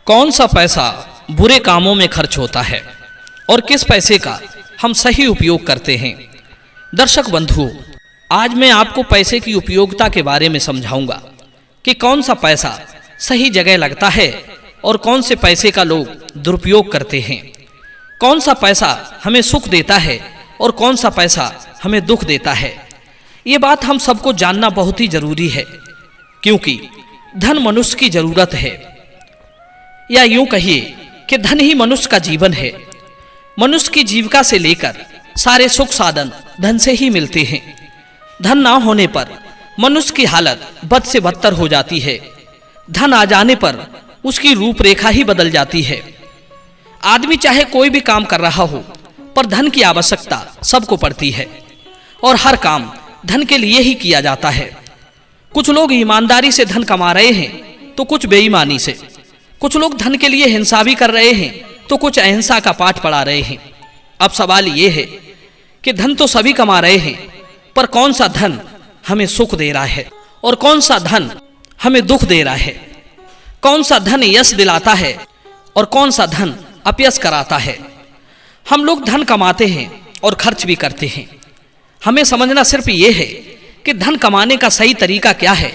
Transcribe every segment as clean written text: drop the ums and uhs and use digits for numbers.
कौन सा पैसा बुरे कामों में खर्च होता है और किस पैसे का हम सही उपयोग करते हैं। दर्शक बंधुओं, आज मैं आपको पैसे की उपयोगिता के बारे में समझाऊंगा कि कौन सा पैसा सही जगह लगता है और कौन से पैसे का लोग दुरुपयोग करते हैं। कौन सा पैसा हमें सुख देता है और कौन सा पैसा हमें दुख देता है। ये बात हम सबको जानना बहुत ही जरूरी है, क्योंकि धन मनुष्य की जरूरत है, या यूं कहिए कि धन ही मनुष्य का जीवन है। मनुष्य की जीविका से लेकर सारे सुख साधन धन से ही मिलते हैं। धन ना होने पर मनुष्य की हालत बद से बदतर हो जाती है। धन आ जाने पर उसकी रूपरेखा ही बदल जाती है। आदमी चाहे कोई भी काम कर रहा हो, पर धन की आवश्यकता सबको पड़ती है और हर काम धन के लिए ही किया जाता है। कुछ लोग ईमानदारी से धन कमा रहे हैं तो कुछ बेईमानी से। कुछ लोग धन के लिए हिंसा भी कर रहे हैं तो कुछ अहिंसा का पाठ पढ़ा रहे हैं। अब सवाल ये है कि धन तो सभी कमा रहे हैं, पर कौन सा धन हमें सुख दे रहा है और कौन सा धन हमें दुख दे रहा है। कौन सा धन यश दिलाता है और कौन सा धन अपयश कराता है। हम लोग धन कमाते हैं और खर्च भी करते हैं। हमें समझना सिर्फ ये है कि धन कमाने का सही तरीका क्या है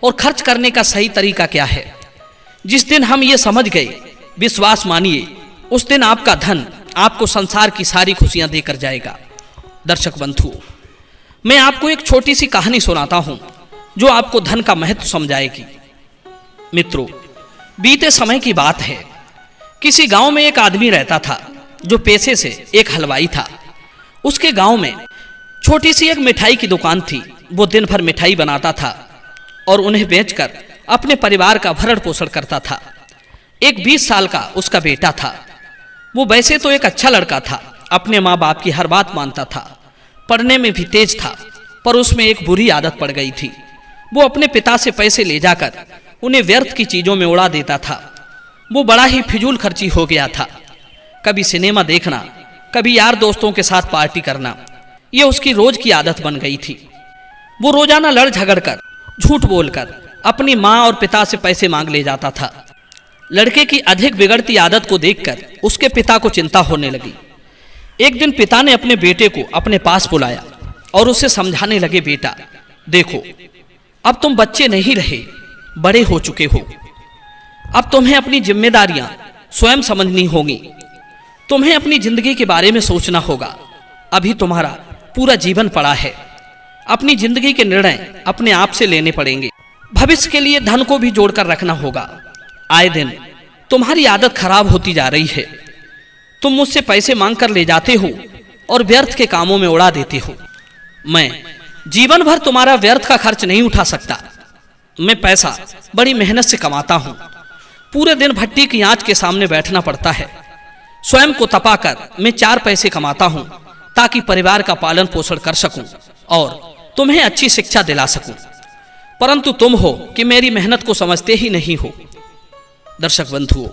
और खर्च करने का सही तरीका क्या है। जिस दिन हम ये समझ गए, विश्वास मानिए, उस दिन आपका धन आपको संसार की सारी खुशियां देकर जाएगा। दर्शक बंधुओं, मैं आपको एक छोटी सी कहानी सुनाता हूं जो आपको धन का महत्व समझाएगी। मित्रों, बीते समय की बात है। किसी गांव में एक आदमी रहता था जो पेशे से एक हलवाई था। उसके गांव में छोटी सी एक मिठाई की दुकान थी। वो दिन भर मिठाई बनाता था और उन्हें बेचकर अपने परिवार का भरण पोषण करता था। एक 20 साल का उसका बेटा था। वो वैसे तो एक अच्छा लड़का था, अपने माँ बाप की हर बात मानता था, पढ़ने में भी तेज था, पर उसमें एक बुरी आदत पड़ गई थी। वो अपने पिता से पैसे ले जाकर उन्हें व्यर्थ की चीजों में उड़ा देता था। वो बड़ा ही फिजूल खर्ची हो गया था। कभी सिनेमा देखना, कभी यार दोस्तों के साथ पार्टी करना, ये उसकी रोज की आदत बन गई थी। वो रोजाना लड़ झगड़ कर, झूठ बोलकर अपनी माँ और पिता से पैसे मांग ले जाता था। लड़के की अधिक बिगड़ती आदत को देखकर उसके पिता को चिंता होने लगी। एक दिन पिता ने अपने बेटे को अपने पास बुलाया और उसे समझाने लगे, बेटा देखो, अब तुम बच्चे नहीं रहे, बड़े हो चुके हो। अब तुम्हें अपनी जिम्मेदारियां स्वयं समझनी होंगी। तुम्हें अपनी जिंदगी के बारे में सोचना होगा। अभी तुम्हारा पूरा जीवन पड़ा है। अपनी जिंदगी के निर्णय अपने आप से लेने पड़ेंगे। भविष्य के लिए धन को भी जोड़कर रखना होगा। आए दिन तुम्हारी आदत खराब होती जा रही है। तुम मुझसे पैसे मांग कर ले जाते हो और व्यर्थ के कामों में उड़ा देते हो। मैं जीवन भर तुम्हारा व्यर्थ का खर्च नहीं उठा सकता। मैं पैसा बड़ी मेहनत से कमाता हूं। पूरे दिन भट्टी की आंच के सामने बैठना पड़ता है। स्वयं को तपाकर मैं 4 पैसे कमाता हूं ताकि परिवार का पालन पोषण कर सकूं और तुम्हें अच्छी शिक्षा दिला सकूं। परंतु तुम हो कि मेरी मेहनत को समझते ही नहीं हो। दर्शक बंधुओं,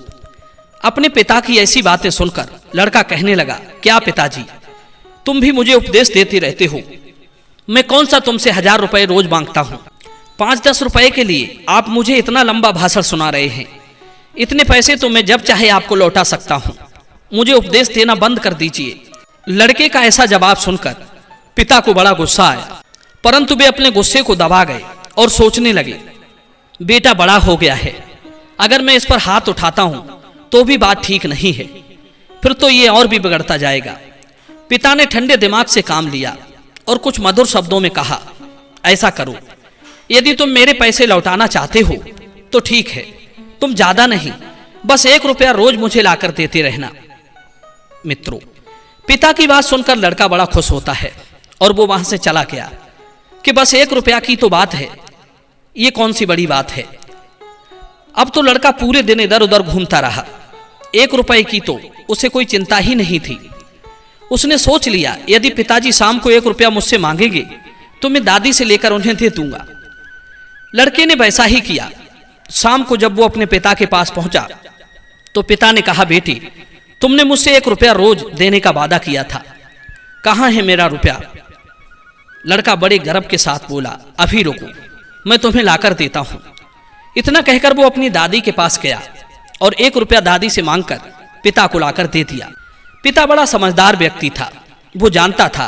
अपने पिता की ऐसी बातें सुनकर लड़का कहने लगा, क्या पिताजी, तुम भी मुझे उपदेश देते रहते हो। मैं कौन सा तुमसे 1000 रुपए रोज मांगता हूं। 5-10 रुपए के लिए आप मुझे इतना लंबा भाषण सुना रहे हैं। इतने पैसे तो मैं जब चाहे आपको लौटा सकता हूं। मुझे उपदेश देना बंद कर दीजिए। लड़के का ऐसा जवाब सुनकर पिता को बड़ा गुस्सा आया, परंतु वे अपने गुस्से को दबा गए और सोचने लगे, बेटा बड़ा हो गया है, अगर मैं इस पर हाथ उठाता हूं तो भी बात ठीक नहीं है, फिर तो ये और भी बिगड़ता जाएगा। पिता ने ठंडे दिमाग से काम लिया और कुछ मधुर शब्दों में कहा, ऐसा करो, यदि तुम मेरे पैसे लौटाना चाहते हो तो ठीक है, तुम ज्यादा नहीं, बस 1 रुपया रोज मुझे लाकर देते रहना। मित्रों, पिता की बात सुनकर लड़का बड़ा खुश होता है और वो वहां से चला गया कि बस 1 रुपया की तो बात है, ये कौन सी बड़ी बात है। अब तो लड़का पूरे दिन इधर उधर घूमता रहा। 1 रुपए की तो उसे कोई चिंता ही नहीं थी। उसने सोच लिया, यदि पिताजी शाम को 1 रुपया मुझसे मांगेंगे तो मैं दादी से लेकर उन्हें दे दूंगा। लड़के ने वैसा ही किया। शाम को जब वो अपने पिता के पास पहुंचा तो पिता ने कहा, बेटी, तुमने मुझसे 1 रुपया रोज देने का वादा किया था, कहां है मेरा रुपया। लड़का बड़े गर्व के साथ बोला, अभी रुको, मैं तुम्हें लाकर देता हूं। इतना कहकर वो अपनी दादी के पास गया और 1 रुपया दादी से मांगकर पिता को लाकर दे दिया। पिता बड़ा समझदार व्यक्ति था। वो जानता था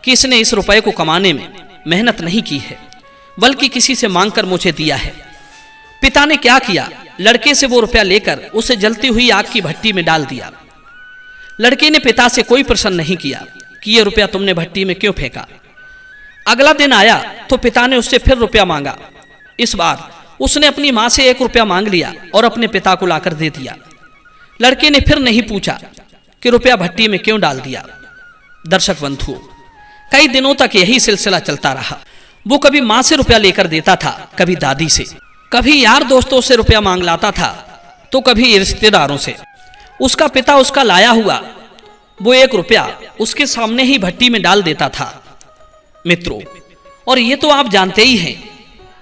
कि इसने इस रुपए को कमाने में मेहनत नहीं की है, बल्कि किसी से मांगकर मुझे दिया है। पिता ने क्या किया, लड़के से वो रुपया लेकर उसे जलती हुई आग की भट्टी में डाल दिया। लड़के ने पिता से कोई प्रश्न नहीं किया कि ये रुपया तुमने भट्टी में क्यों फेंका। अगला दिन आया तो पिता ने उससे फिर रुपया मांगा। इस बार उसने अपनी मां से 1 रुपया मांग लिया और अपने पिता को लाकर दे दिया। लड़के ने फिर नहीं पूछा कि रुपया भट्टी में क्यों डाल दिया। दर्शक बंधुओं, कई दिनों तक यही सिलसिला चलता रहा। वो कभी मां से रुपया लेकर देता था, कभी दादी से, कभी यार दोस्तों से रुपया मांग लाता था, तो कभी रिश्तेदारों से। उसका पिता उसका लाया हुआ वो 1 रुपया उसके सामने ही भट्टी में डाल देता था। मित्रों, और ये तो आप जानते ही हैं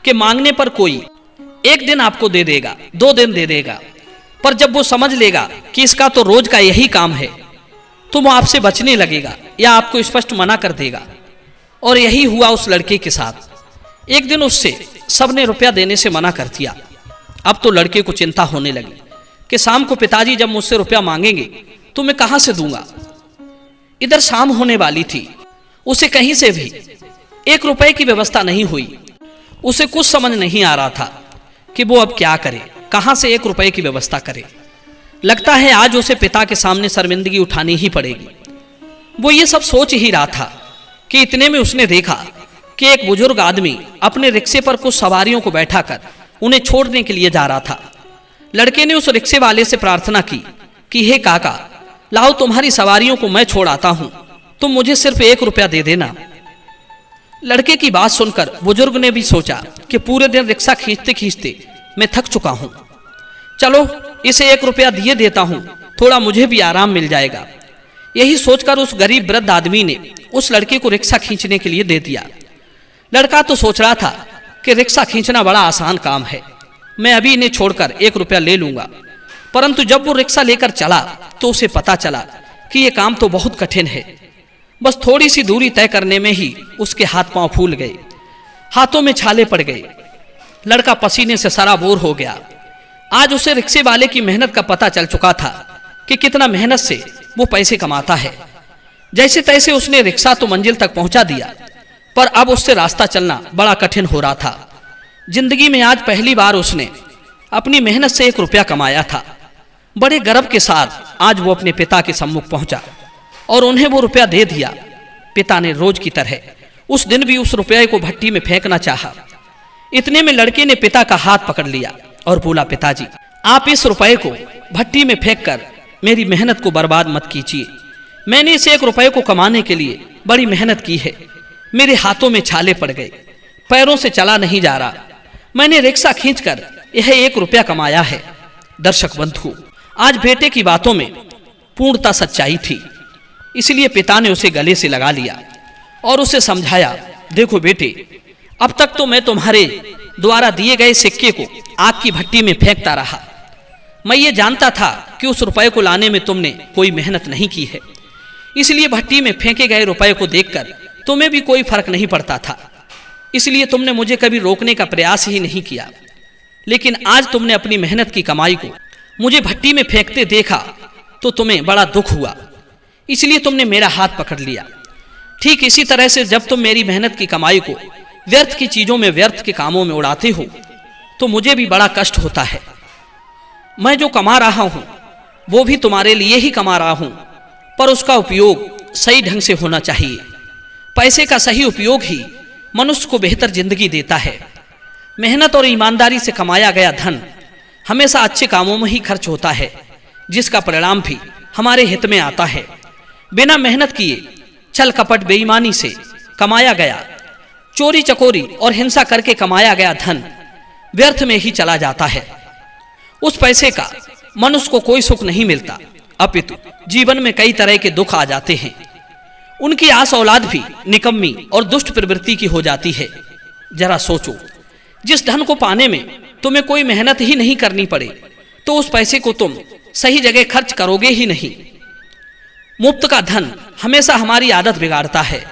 कि मांगने पर कोई 1 दिन आपको दे देगा, 2 दिन दे देगा, पर जब वो समझ लेगा कि इसका तो रोज का यही काम है, तो वो आपसे बचने लगेगा या आपको स्पष्ट मना कर देगा। और यही हुआ उस लड़के के साथ। एक दिन उससे सबने रुपया देने से मना कर दिया। अब तो लड़के को चिंता होने लगी कि शाम को पिताजी जब मुझसे रुपया मांगेंगे तो मैं कहां से दूंगा। इधर शाम होने वाली थी, उसे कहीं से भी 1 रुपए की व्यवस्था नहीं हुई। उसे कुछ समझ नहीं आ रहा था कि वो अब क्या करे, कहां से 1 रुपए की व्यवस्था करे। लगता है आज उसे पिता के सामने शर्मिंदगी उठानी ही पड़ेगी। वो ये सब सोच ही रहा था कि इतने में उसने देखा कि एक बुजुर्ग आदमी अपने रिक्शे पर कुछ सवारियों को बैठाकर उन्हें छोड़ने के लिए जा रहा था। लड़के ने उस रिक्शे वाले से प्रार्थना की कि हे काका, लाओ तुम्हारी सवारियों को मैं छोड़ आता हूं, तुम मुझे सिर्फ 1 रुपया दे देना। लड़के की बात सुनकर बुजुर्ग ने भी सोचा कि पूरे दिन रिक्शा खींचते खींचते मैं थक चुका हूं, चलो इसे 1 रुपया दिए देता हूं, थोड़ा मुझे भी आराम मिल जाएगा। यही सोचकर उस गरीब वृद्ध आदमी ने उस लड़के को रिक्शा खींचने के लिए दे दिया। लड़का तो सोच रहा था कि रिक्शा खींचना बड़ा आसान काम है, मैं अभी इन्हें छोड़कर 1 रुपया ले लूंगा। परंतु जब वो रिक्शा लेकर चला तो उसे पता चला कि ये काम तो बहुत कठिन है। बस थोड़ी सी दूरी तय करने में ही उसके हाथ पांव फूल गए, हाथों में छाले पड़ गए। लड़का पसीने से सराबोर हो गया। आज उसे रिक्शे वाले की मेहनत का पता चल चुका था कि कितना मेहनत से वो पैसे कमाता है। जैसे तैसे उसने रिक्शा तो मंजिल तक पहुंचा दिया, पर अब उससे रास्ता चलना बड़ा कठिन हो रहा था। जिंदगी में आज पहली बार उसने अपनी मेहनत से 1 रुपया कमाया था। बड़े गर्व के साथ आज वो अपने पिता के सम्मुख पहुंचा और उन्हें वो रुपया दे दिया। पिता ने रोज की तरह उस दिन भी उस रुपये को भट्टी में फेंकना चाहा। इतने में लड़के ने पिता का हाथ पकड़ लिया और बोला, पिताजी, आप इस रुपये को भट्टी में फेंककर मेरी मेहनत को बर्बाद मत कीजिए। मैंने इस 1 रुपये को कमाने के लिए बड़ी मेहनत की है। मेरे हाथों में छाले पड़ गए, पैरों से चला नहीं जा रहा। मैंने रिक्शा खींचकर यह 1 रुपया कमाया है। दर्शक बंधु, आज बेटे की बातों में पूर्णता सच्चाई थी, इसलिए पिता ने उसे गले से लगा लिया और उसे समझाया, देखो बेटे, अब तक तो मैं तुम्हारे द्वारा दिए गए सिक्के को आग की भट्टी में फेंकता रहा। मैं ये जानता था कि उस रुपये को लाने में तुमने कोई मेहनत नहीं की है, इसलिए भट्टी में फेंके गए रुपये को देखकर तुम्हें भी कोई फर्क नहीं पड़ता था, इसलिए तुमने मुझे कभी रोकने का प्रयास ही नहीं किया। लेकिन आज तुमने अपनी मेहनत की कमाई को मुझे भट्टी में फेंकते देखा तो तुम्हें बड़ा दुख हुआ, इसलिए तुमने मेरा हाथ पकड़ लिया। ठीक इसी तरह से जब तुम मेरी मेहनत की कमाई को व्यर्थ की चीजों में, व्यर्थ के कामों में उड़ाते हो तो मुझे भी बड़ा कष्ट होता है। मैं जो कमा रहा हूं वो भी तुम्हारे लिए ही कमा रहा हूं, पर उसका उपयोग सही ढंग से होना चाहिए। पैसे का सही उपयोग ही मनुष्य को बेहतर जिंदगी देता है। मेहनत और ईमानदारी से कमाया गया धन हमेशा अच्छे कामों में ही खर्च होता है, जिसका परिणाम भी हमारे हित में आता है। बिना मेहनत किए छल कपट बेईमानी से कमाया गया, चोरी चकोरी और हिंसा करके कमाया गया धन व्यर्थ में ही चला जाता है। उस पैसे का मनुष्य को कोई सुख नहीं मिलता, अपितु जीवन में कई तरह के दुख आ जाते हैं। उनकी आस औलाद भी निकम्मी और दुष्ट प्रवृत्ति की हो जाती है। जरा सोचो, जिस धन को पाने में तुम्हें कोई मेहनत ही नहीं करनी पड़े तो उस पैसे को तुम सही जगह खर्च करोगे ही नहीं। मुफ्त का धन हमेशा हमारी आदत बिगाड़ता है,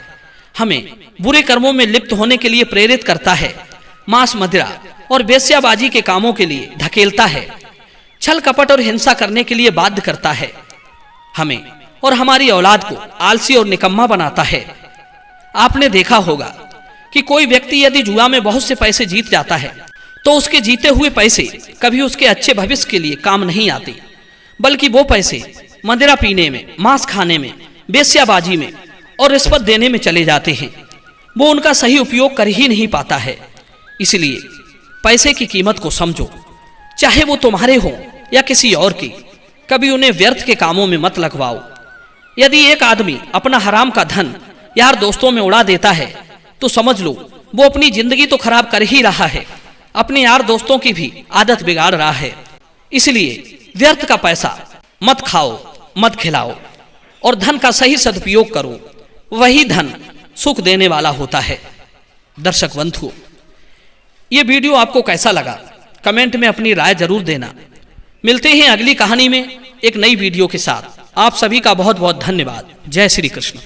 हमें बुरे कर्मों में लिप्त होने के लिए प्रेरित करता है, मांस मदिरा और वेश्याबाजी के कामों के लिए धकेलता है। छल कपट और हिंसा करने के लिए बाध्य करता है हमें और हमारी औलाद को आलसी और निकम्मा बनाता है। आपने देखा होगा कि कोई व्यक्ति यदि जुआ में बहुत से पैसे जीत जाता है तो उसके जीते हुए पैसे कभी उसके अच्छे भविष्य के लिए काम नहीं आते, बल्कि वो पैसे मदिरा पीने में, मांस खाने में, वेश्याबाजी में और रिश्वत देने में चले जाते हैं। वो उनका सही उपयोग कर ही नहीं पाता है। इसलिए पैसे की कीमत को समझो, चाहे वो तुम्हारे हो या किसी और के। कभी उन्हें व्यर्थ के कामों में मत लगवाओ। यदि एक आदमी अपना हराम का धन यार दोस्तों में उड़ा देता है तो समझ लो वो अपनी जिंदगी तो खराब कर ही रहा है, अपने यार दोस्तों की भी आदत बिगाड़ रहा है। इसलिए व्यर्थ का पैसा मत खाओ, मत खिलाओ और धन का सही सदुपयोग करो। वही धन सुख देने वाला होता है। दर्शक बंधुओं, ये वीडियो आपको कैसा लगा कमेंट में अपनी राय जरूर देना। मिलते हैं अगली कहानी में एक नई वीडियो के साथ। आप सभी का बहुत बहुत धन्यवाद। जय श्री कृष्ण।